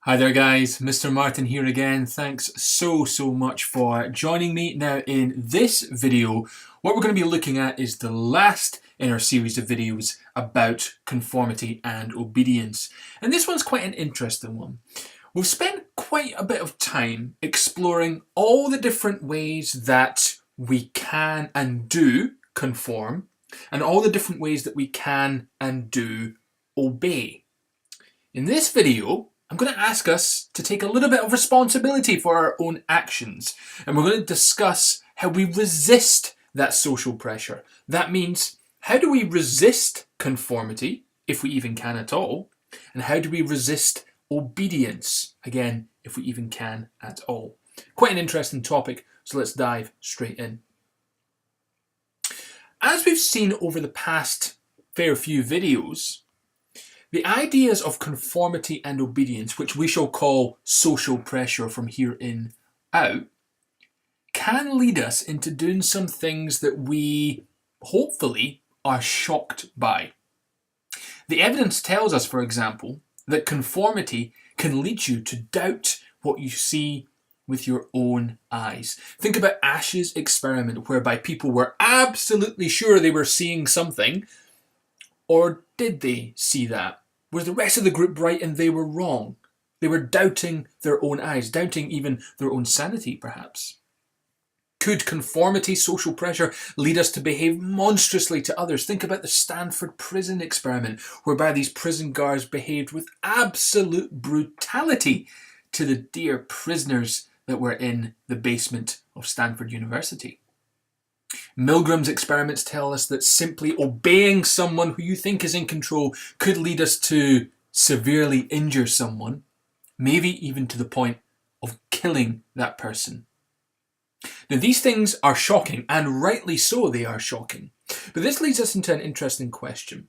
Hi there guys, Mr. Martin here again. Thanks so much for joining me. Now in this video, what we're going to be looking at is the last in our series of videos about conformity and obedience. And this one's quite an interesting one. We've spent quite a bit of time exploring all the different ways that we can and do conform, and all the different ways that we can and do obey. In this video, I'm going to ask us to take a little bit of responsibility for our own actions, and we're going to discuss how we resist that social pressure. That means, how do we resist conformity, if we even can at all, and how do we resist obedience, again, if we even can at all. Quite an interesting topic, so let's dive straight in. As we've seen over the past fair few videos, the ideas of conformity and obedience, which we shall call social pressure from here in out, can lead us into doing some things that we hopefully are shocked by. The evidence tells us, for example, that conformity can lead you to doubt what you see with your own eyes. Think about Ash's experiment, whereby people were absolutely sure they were seeing something. Or did they see that? Was the rest of the group right and they were wrong? They were doubting their own eyes, doubting even their own sanity, perhaps. Could conformity, social pressure, lead us to behave monstrously to others? Think about the Stanford prison experiment, whereby these prison guards behaved with absolute brutality to the dear prisoners that were in the basement of Stanford University. Milgram's experiments tell us that simply obeying someone who you think is in control could lead us to severely injure someone, maybe even to the point of killing that person. Now, these things are shocking, and rightly so they are shocking. But this leads us into an interesting question.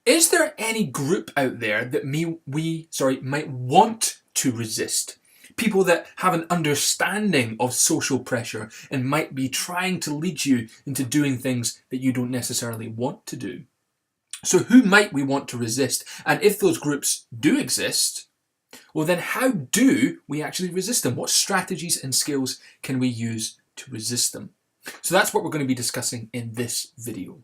Is there any group out there that might want to resist? People that have an understanding of social pressure and might be trying to lead you into doing things that you don't necessarily want to do. So who might we want to resist? And if those groups do exist, well then how do we actually resist them? What strategies and skills can we use to resist them? So that's what we're going to be discussing in this video.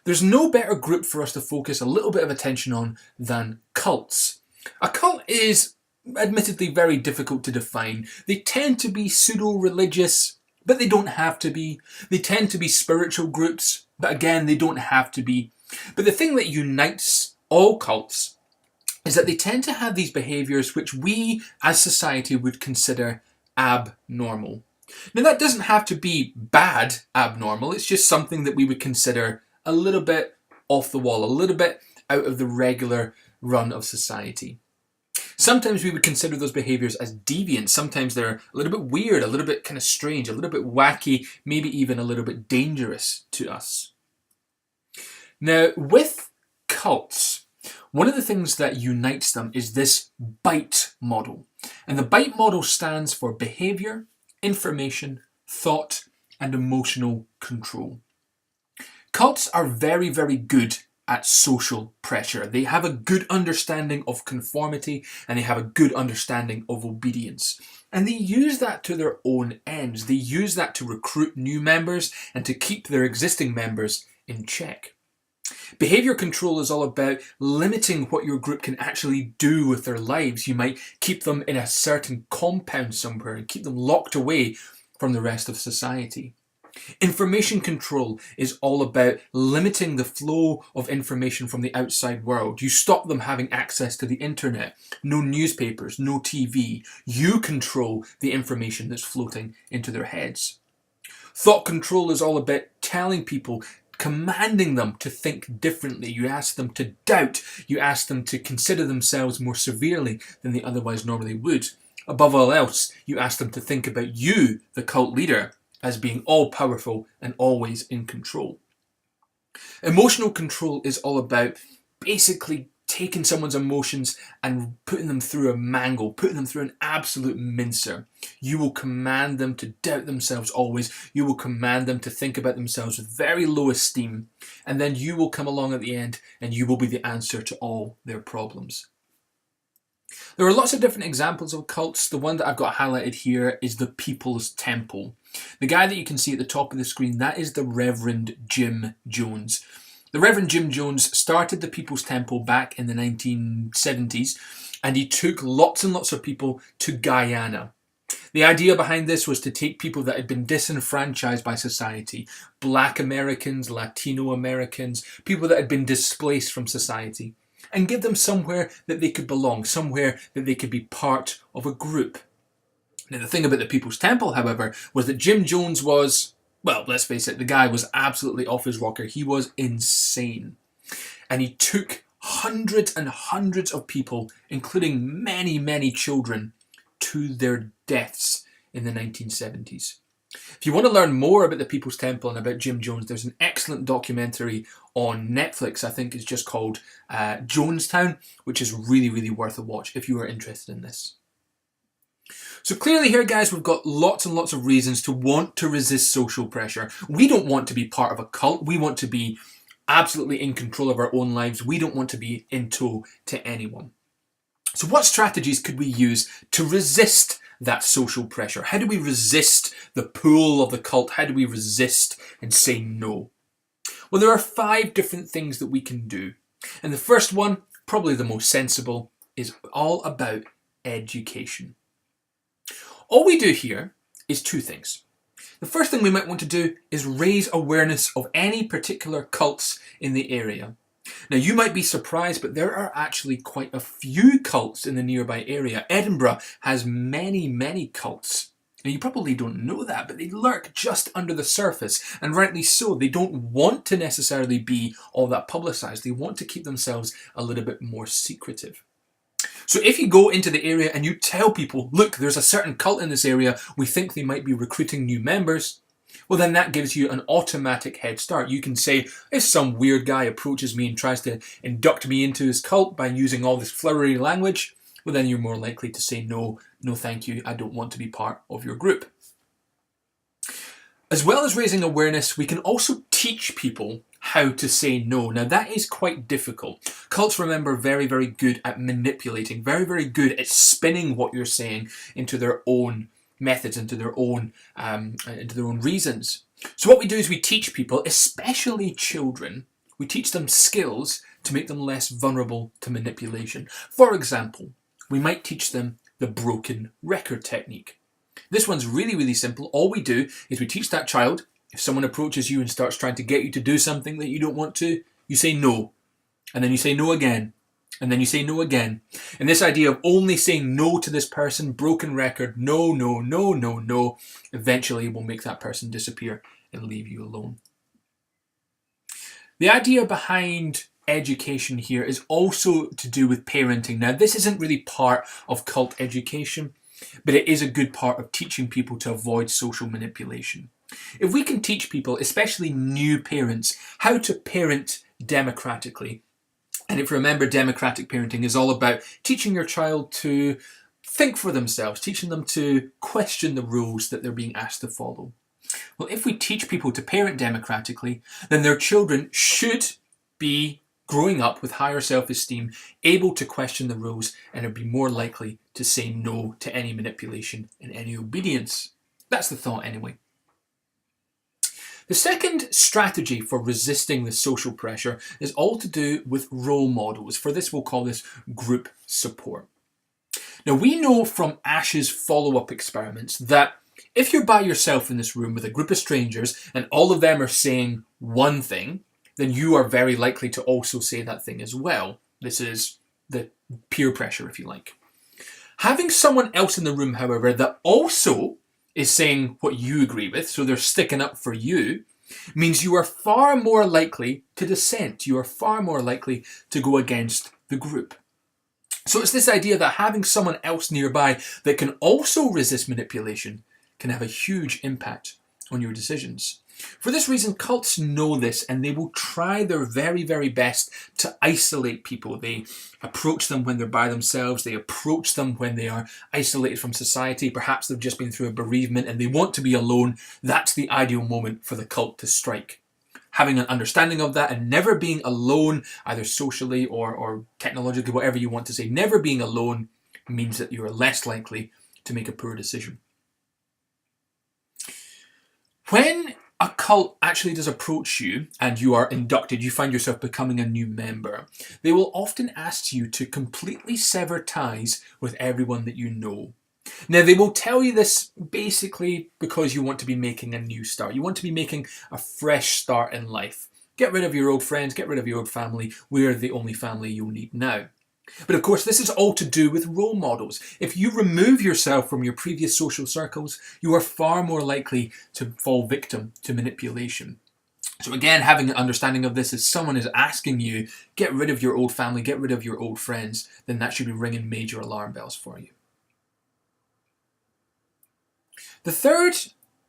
There's no better group for us to focus a little bit of attention on than cults. A cult is admittedly very difficult to define. They tend to be pseudo-religious, but they don't have to be. They tend to be spiritual groups, but again, they don't have to be. But the thing that unites all cults is that they tend to have these behaviours which we as society would consider abnormal. Now that doesn't have to be bad abnormal, it's just something that we would consider a little bit off the wall, a little bit out of the regular run of society. Sometimes we would consider those behaviours as deviant. Sometimes they're a little bit weird, a little bit kind of strange, a little bit wacky, maybe even a little bit dangerous to us. Now, with cults, one of the things that unites them is this BITE model. And the BITE model stands for behaviour, information, thought, and emotional control. Cults are very good at social pressure. They have a good understanding of conformity and they have a good understanding of obedience. And they use that to their own ends. They use that to recruit new members and to keep their existing members in check. Behaviour control is all about limiting what your group can actually do with their lives. You might keep them in a certain compound somewhere and keep them locked away from the rest of society. Information control is all about limiting the flow of information from the outside world. You stop them having access to the internet, no newspapers, no TV. You control the information that's floating into their heads. Thought control is all about telling people, commanding them to think differently. You ask them to doubt. You ask them to consider themselves more severely than they otherwise normally would. Above all else, you ask them to think about you, the cult leader, as being all-powerful and always in control. Emotional control is all about basically taking someone's emotions and putting them through a mangle, putting them through an absolute mincer. You will command them to doubt themselves always. You will command them to think about themselves with very low esteem. And then you will come along at the end and you will be the answer to all their problems. There are lots of different examples of cults. The one that I've got highlighted here is the People's Temple. The guy that you can see at the top of the screen, that is the Reverend Jim Jones. The Reverend Jim Jones started the People's Temple back in the 1970s, and he took lots and lots of people to Guyana. The idea behind this was to take people that had been disenfranchised by society, Black Americans, Latino Americans, people that had been displaced from society, and give them somewhere that they could belong, somewhere that they could be part of a group. Now, the thing about the People's Temple, however, was that Jim Jones was, well, let's face it, the guy was absolutely off his rocker. He was insane. And he took hundreds and hundreds of people, including many, many children, to their deaths in the 1970s. If you want to learn more about the People's Temple and about Jim Jones, there's an excellent documentary on Netflix, I think it's just called Jonestown, which is really, really worth a watch if you are interested in this. So clearly here, guys, we've got lots and lots of reasons to want to resist social pressure. We don't want to be part of a cult. We want to be absolutely in control of our own lives. We don't want to be in tow to anyone. So what strategies could we use to resist that social pressure? How do we resist the pull of the cult? How do we resist and say no? Well, there are 5 different things that we can do. And the first one, probably the most sensible, is all about education. All we do here is 2 things. The first thing we might want to do is raise awareness of any particular cults in the area. Now, you might be surprised, but there are actually quite a few cults in the nearby area. Edinburgh has many, many cults. Now, you probably don't know that, but they lurk just under the surface, and rightly so. They don't want to necessarily be all that publicised. They want to keep themselves a little bit more secretive. So if you go into the area and you tell people, look, there's a certain cult in this area, we think they might be recruiting new members, well, then that gives you an automatic head start. You can say, if some weird guy approaches me and tries to induct me into his cult by using all this flowery language, well, then you're more likely to say, no, no thank you, I don't want to be part of your group. As well as raising awareness, we can also teach people how to say no. Now, that is quite difficult. Cults, remember, very, very good at manipulating, very, very good at spinning what you're saying into their own methods, into their own reasons. So what we do is we teach people, especially children, we teach them skills to make them less vulnerable to manipulation. For example, we might teach them the broken record technique. This one's really, really simple. All we do is we teach that child, if someone approaches you and starts trying to get you to do something that you don't want to, you say no. And then you say no again. And then you say no again. And this idea of only saying no to this person, broken record, no, no, no, no, no, eventually will make that person disappear and leave you alone. The idea behind education here is also to do with parenting. Now, this isn't really part of cult education, but it is a good part of teaching people to avoid social manipulation. If we can teach people, especially new parents, how to parent democratically, and if you remember, democratic parenting is all about teaching your child to think for themselves, teaching them to question the rules that they're being asked to follow. Well, if we teach people to parent democratically, then their children should be growing up with higher self-esteem, able to question the rules, and are be more likely to say no to any manipulation and any obedience. That's the thought anyway. The second strategy for resisting the social pressure is all to do with role models. For this, we'll call this group support. Now, we know from Ash's follow-up experiments that if you're by yourself in this room with a group of strangers and all of them are saying one thing, then you are very likely to also say that thing as well. This is the peer pressure, if you like. Having someone else in the room, however, that also is saying what you agree with, so they're sticking up for you, means you are far more likely to dissent. You are far more likely to go against the group. So it's this idea that having someone else nearby that can also resist manipulation can have a huge impact on your decisions. For this reason, cults know this, and they will try their very, very best to isolate people. They approach them when they're by themselves. They approach them when they are isolated from society. Perhaps they've just been through a bereavement and they want to be alone. That's the ideal moment for the cult to strike. Having an understanding of that and never being alone, either socially or technologically, whatever you want to say, never being alone means that you are less likely to make a poor decision. When a cult actually does approach you and you are inducted, you find yourself becoming a new member, they will often ask you to completely sever ties with everyone that you know. Now, they will tell you this basically because you want to be making a new start. You want to be making a fresh start in life. Get rid of your old friends, get rid of your old family. We're the only family you'll need now. But of course, this is all to do with role models. If you remove yourself from your previous social circles, you are far more likely to fall victim to manipulation. So again, having an understanding of this, as someone is asking you, get rid of your old family, get rid of your old friends, then that should be ringing major alarm bells for you. The third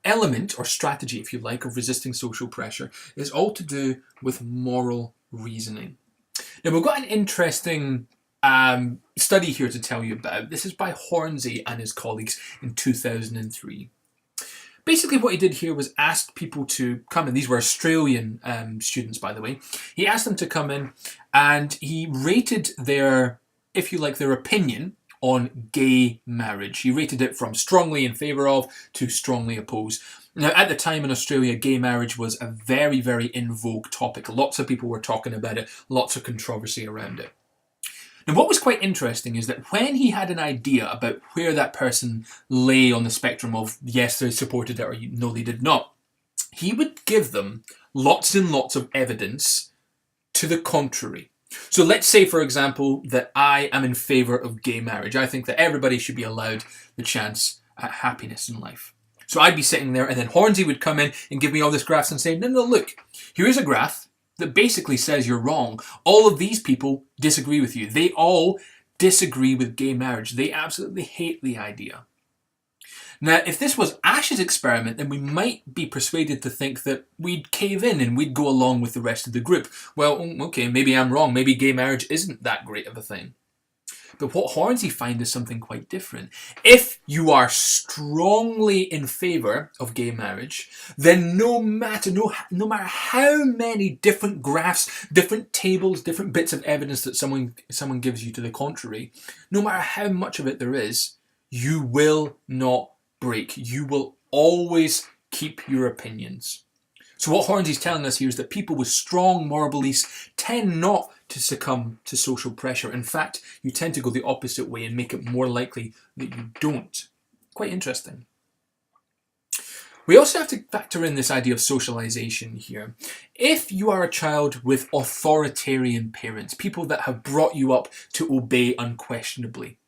element, or strategy, if you like, of resisting social pressure is all to do with moral reasoning. Now, we've got an interesting study here to tell you about. This is by Hornsey and his colleagues in 2003. Basically, what he did here was asked people to come in. These were Australian students, by the way. He asked them to come in and he rated their, if you like, their opinion on gay marriage. He rated it from strongly in favour of to strongly opposed. Now, at the time in Australia, gay marriage was a very, very in vogue topic. Lots of people were talking about it, lots of controversy around it. Now, what was quite interesting is that when he had an idea about where that person lay on the spectrum of yes, they supported it or no, they did not, he would give them lots and lots of evidence to the contrary. So let's say, for example, that I am in favour of gay marriage. I think that everybody should be allowed the chance at happiness in life. So I'd be sitting there and then Hornsey would come in and give me all this graphs and say, no, look, here's a graph that basically says you're wrong. All of these people disagree with you. They all disagree with gay marriage. They absolutely hate the idea. Now, if this was Ash's experiment, then we might be persuaded to think that we'd cave in and we'd go along with the rest of the group. Well, okay, maybe I'm wrong. Maybe gay marriage isn't that great of a thing. But what Hornsey finds is something quite different. If you are strongly in favour of gay marriage, then no matter how many different graphs, different tables, different bits of evidence that someone gives you to the contrary, no matter how much of it there is, you will not break. You will always keep your opinions. So what Hornsey's telling us here is that people with strong moral beliefs tend not to succumb to social pressure. In fact, you tend to go the opposite way and make it more likely that you don't. Quite interesting. We also have to factor in this idea of socialization here. If you are a child with authoritarian parents, people that have brought you up to obey unquestionably,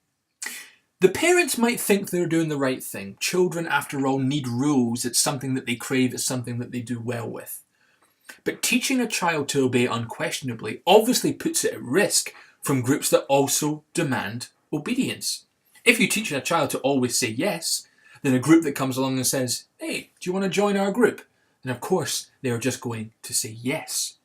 the parents might think they're doing the right thing. Children, after all, need rules. It's something that they crave. It's something that they do well with. But teaching a child to obey unquestionably obviously puts it at risk from groups that also demand obedience. If you teach a child to always say yes, then a group that comes along and says, hey, do you want to join our group? Then of course they are just going to say yes.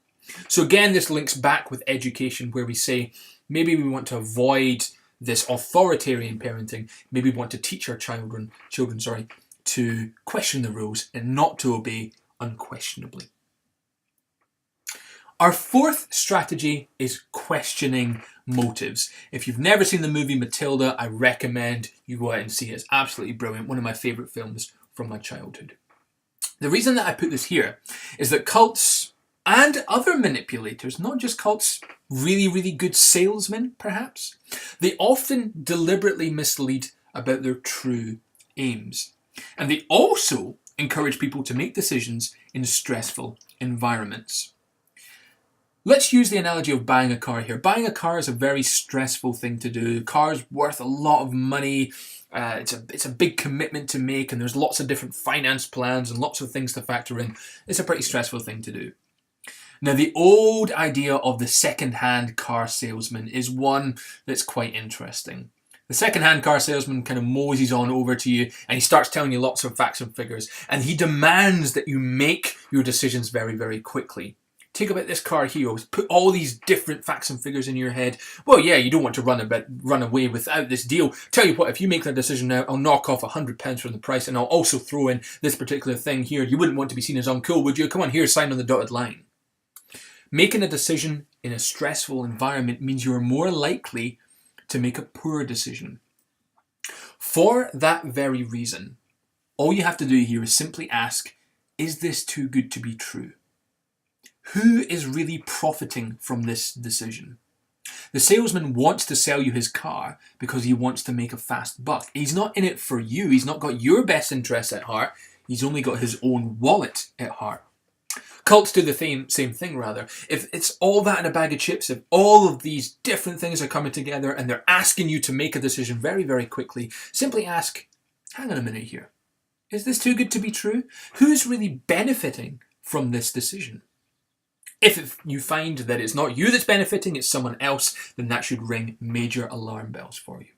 So again, this links back with education where we say maybe we want to avoid this authoritarian parenting. Maybe we want to teach our children to question the rules and not to obey unquestionably. Our fourth strategy is questioning motives. If you've never seen the movie Matilda, I recommend you go out and see it. It's absolutely brilliant. One of my favourite films from my childhood. The reason that I put this here is that cults and other manipulators, not just cults, really, really good salesmen perhaps, they often deliberately mislead about their true aims. And they also encourage people to make decisions in stressful environments. Let's use the analogy of buying a car here. Buying a car is a very stressful thing to do. The car's worth a lot of money. It's a big commitment to make, and there's lots of different finance plans and lots of things to factor in. It's a pretty stressful thing to do. Now, the old idea of the second-hand car salesman is one that's quite interesting. The second-hand car salesman kind of moseys on over to you and he starts telling you lots of facts and figures, and he demands that you make your decisions very, very quickly. Think about this car here. Put all these different facts and figures in your head. Well, yeah, you don't want to run away without this deal. Tell you what, if you make that decision now, I'll knock off £100 from the price, and I'll also throw in this particular thing here. You wouldn't want to be seen as uncool, would you? Come on, here, sign on the dotted line. Making a decision in a stressful environment means you are more likely to make a poor decision. For that very reason, all you have to do here is simply ask, is this too good to be true? Who is really profiting from this decision? The salesman wants to sell you his car because he wants to make a fast buck. He's not in it for you. He's not got your best interests at heart. He's only got his own wallet at heart. Cults do the same thing, rather. If it's all that in a bag of chips, if all of these different things are coming together and they're asking you to make a decision very, very quickly, simply ask, hang on a minute here. Is this too good to be true? Who's really benefiting from this decision? If you find that it's not you that's benefiting, it's someone else, then that should ring major alarm bells for you.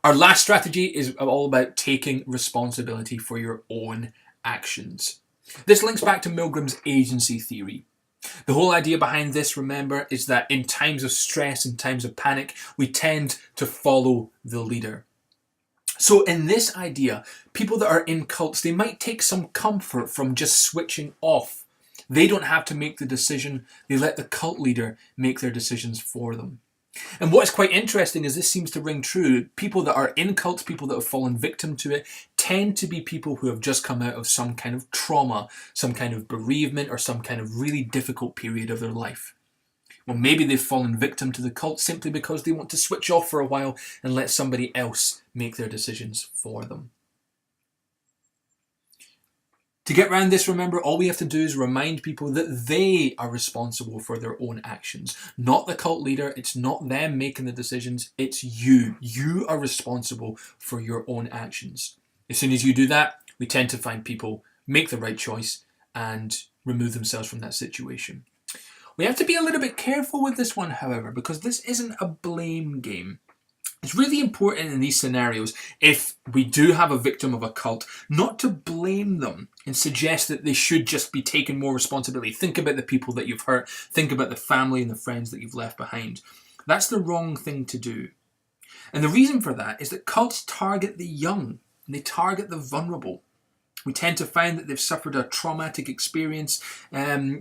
Our last strategy is all about taking responsibility for your own actions. This links back to Milgram's agency theory. The whole idea behind this, remember, is that in times of stress and times of panic, we tend to follow the leader. So in this idea, people that are in cults, they might take some comfort from just switching off. They don't have to make the decision. They let the cult leader make their decisions for them. And what's quite interesting is this seems to ring true. People that are in cults, people that have fallen victim to it, tend to be people who have just come out of some kind of trauma, some kind of bereavement, or some kind of really difficult period of their life. Well, maybe they've fallen victim to the cult simply because they want to switch off for a while and let somebody else make their decisions for them. To get around this, remember, all we have to do is remind people that they are responsible for their own actions. Not the cult leader, it's not them making the decisions, it's you. You are responsible for your own actions. As soon as you do that, we tend to find people make the right choice and remove themselves from that situation. We have to be a little bit careful with this one, however, because this isn't a blame game. It's really important in these scenarios, if we do have a victim of a cult, not to blame them and suggest that they should just be taking more responsibility. Think about the people that you've hurt. Think about the family and the friends that you've left behind. That's the wrong thing to do. And the reason for that is that cults target the young and they target the vulnerable. We tend to find that they've suffered a traumatic experience,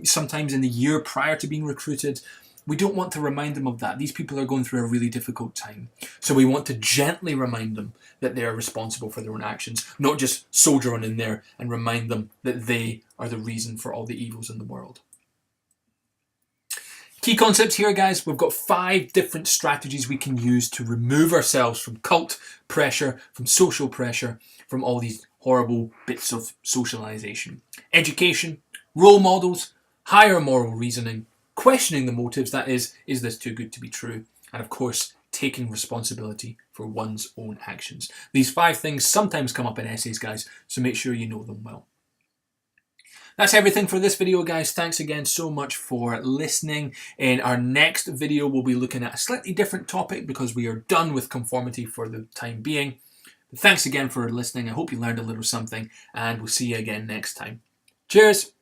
sometimes in the year prior to being recruited. We don't want to remind them of that. These people are going through a really difficult time. So we want to gently remind them that they are responsible for their own actions, not just soldier on in there and remind them that they are the reason for all the evils in the world. Key concepts here, guys. We've got 5 different strategies we can use to remove ourselves from cult pressure, from social pressure, from all these horrible bits of socialization. Education, role models, higher moral reasoning, questioning the motives, that is this too good to be true? And of course, taking responsibility for one's own actions. These 5 things sometimes come up in essays, guys, so make sure you know them well. That's everything for this video, guys. Thanks again so much for listening. In our next video, we'll be looking at a slightly different topic because we are done with conformity for the time being. But thanks again for listening. I hope you learned a little something, and we'll see you again next time. Cheers!